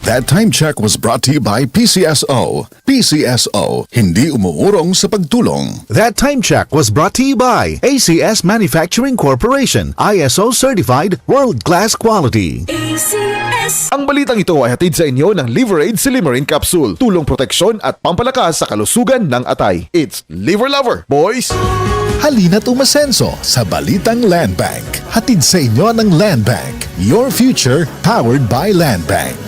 That time check was brought to you by PCSO. PCSO, hindi umuurong sa pagtulong. That time check was brought to you by ACS Manufacturing Corporation, ISO certified world-class quality. ACS. Ang balitang ito ay hatid sa inyo ng Liver-Aid Silimarin Capsule. Tulong proteksyon at pampalakas sa kalusugan ng atay. It's Liver Lover, boys! Halina't umasenso sa Balitang Land Bank. Hatid sa inyo ng Land Bank. Your future powered by Land Bank.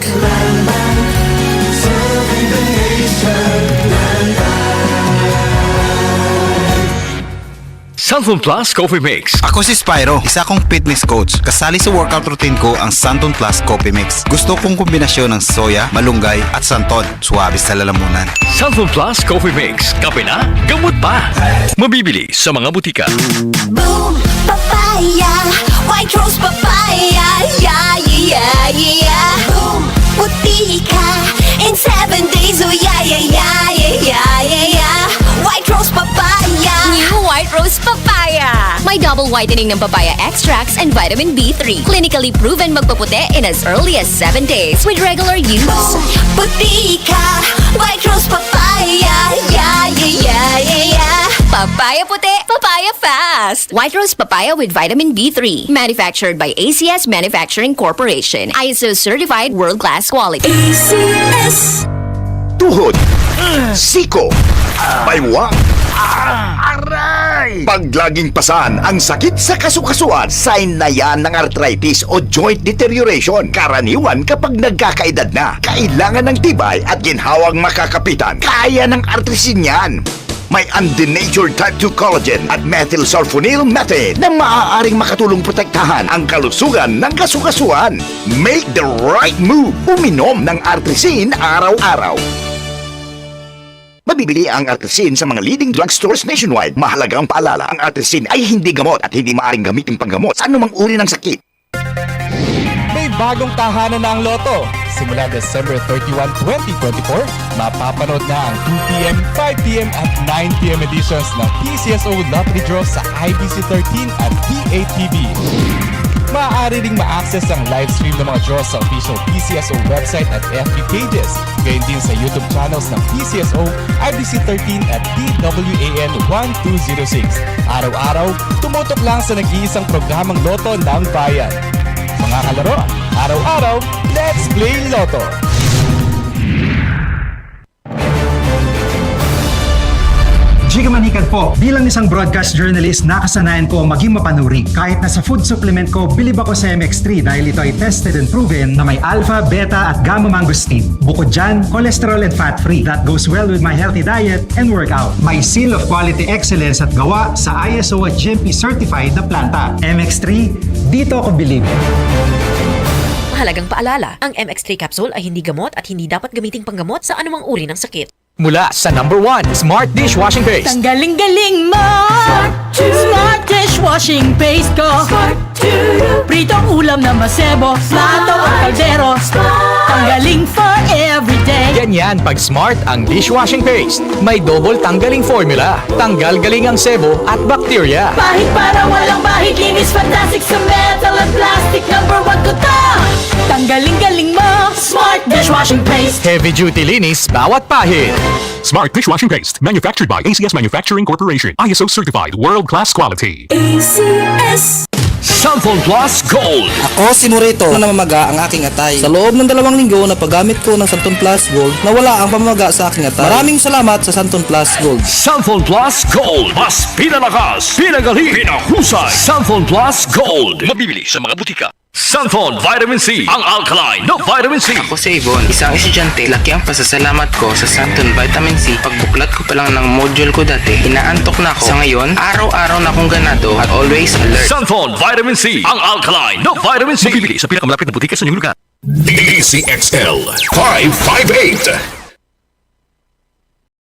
Santon Plus Coffee Mix. Ako si Spyro, isa kong fitness coach. Kasali sa workout routine ko ang Santon Plus Coffee Mix. Gusto kong kombinasyon ng soya, malunggay at santon. Suwabe sa lalamunan. Santon Plus Coffee Mix. Kape na, gamot pa. Mabibili sa mga butika. Boom, papaya. White rose papaya. Yeah, yeah, yeah. Boom, puti ka. In 7 days, oh yeah, yeah, yeah, yeah, yeah, yeah. White rose papaya. New White Rose Papaya. May double whitening ng papaya extracts and vitamin B3. Clinically proven magpaputi in as early as 7 days with regular use. Boom, puti ka. White rose papaya. Yeah, yeah, yeah, yeah, yeah. Papaya puti, papaya fast. White Rose Papaya with vitamin B3. Manufactured by ACS Manufacturing Corporation. ISO certified world-class quality. ACS. Tuhod, siko, baywang, aray! Pag laging pasan ang sakit sa kasukasuan, sign na yan ng arthritis o joint deterioration. Karaniwan kapag nagkakaedad na, kailangan ng tibay at ginhawang makakapitan. Kaya ng artrisin yan. May undenatured type 2 collagen at methylsulfonyl methane na maaaring makatulong protektahan ang kalusugan ng kasukasuan. Make the right move. Uminom ng artrisin araw-araw. Mabibili ang artrisin sa mga leading drugstores nationwide. Mahalagang paalala, ang artrisin ay hindi gamot at hindi maaaring gamitin panggamot sa anumang uri ng sakit. May bagong tahanan na ang Lotto. Simula December 31, 2024, mapapanood na ang 2pm, 5pm at 9pm editions ng PCSO Lottery Draw sa IBC 13 at PATV. Maaari ring ma-access ang live stream ng mga draws sa official PCSO website at FB pages. Gayon din sa YouTube channels ng PCSO, IBC 13 at DWAN 1206. Araw-araw, tumutok lang sa nag-iisang programang Lotto ng Bayan. Mga kalaro, araw-araw, let's play Lotto! Giga Manikad po. Bilang isang broadcast journalist, nakasanayan ko maging mapanuri. Kahit na sa food supplement ko, bilib ako sa MX3 dahil ito ay tested and proven na may alpha, beta at gamma mangosteen. Bukod dyan, cholesterol and fat-free. That goes well with my healthy diet and workout. May seal of quality excellence at gawa sa ISO at GMP certified na planta. MX3, dito ako bilib. Mahalagang paalala, ang MX3 capsule ay hindi gamot at hindi dapat gamiting panggamot sa anumang uri ng sakit. Mula sa number 1, Smart Dishwashing Paste. Ang galing-galing mo. Smart dishwashing paste ko. Pritong ulam na masebo, plato o kaldero. Tanggaling for everyday. Ganyan pag Smart ang dishwashing paste. May double tanggaling formula. Tanggal galing ang sebo at bakterya. Bahid para walang bahid, linis fantastic sa metal at plastic. Number 1 ko to. Tanggaling-galing mo. Smart dishwashing paste. Heavy duty linis bawat pahid. Smart Dishwashing Paste, manufactured by ACS Manufacturing Corporation, ISO certified, world-class quality. ACS. Santon Plus Gold. Ako si Morito na namamaga ang aking atay. Sa loob ng 2 linggo na paggamit ko ng Santon Plus Gold, nawala ang pamamaga sa aking atay. Maraming salamat sa Santon Plus Gold. Santon Plus Gold. Mas pinalakas, pinagaling, pinahusay. Santon Plus Gold. Mabibili sa mga butika. Santon Vitamin C, ang alkaline na vitamin C. Ako si Yvonne, isang estudyante. Laki ang pasasalamat ko sa Santon Vitamin C. Pagbuklat ko pa lang ng module ko dati, inaantok na ako. Sa ngayon, araw-araw na akong ganado at always alert. Santon Vitamin C, ang alkaline na vitamin C. Mabibili sa pinakamalapit na butika sa inyong lugar. ACXL 558.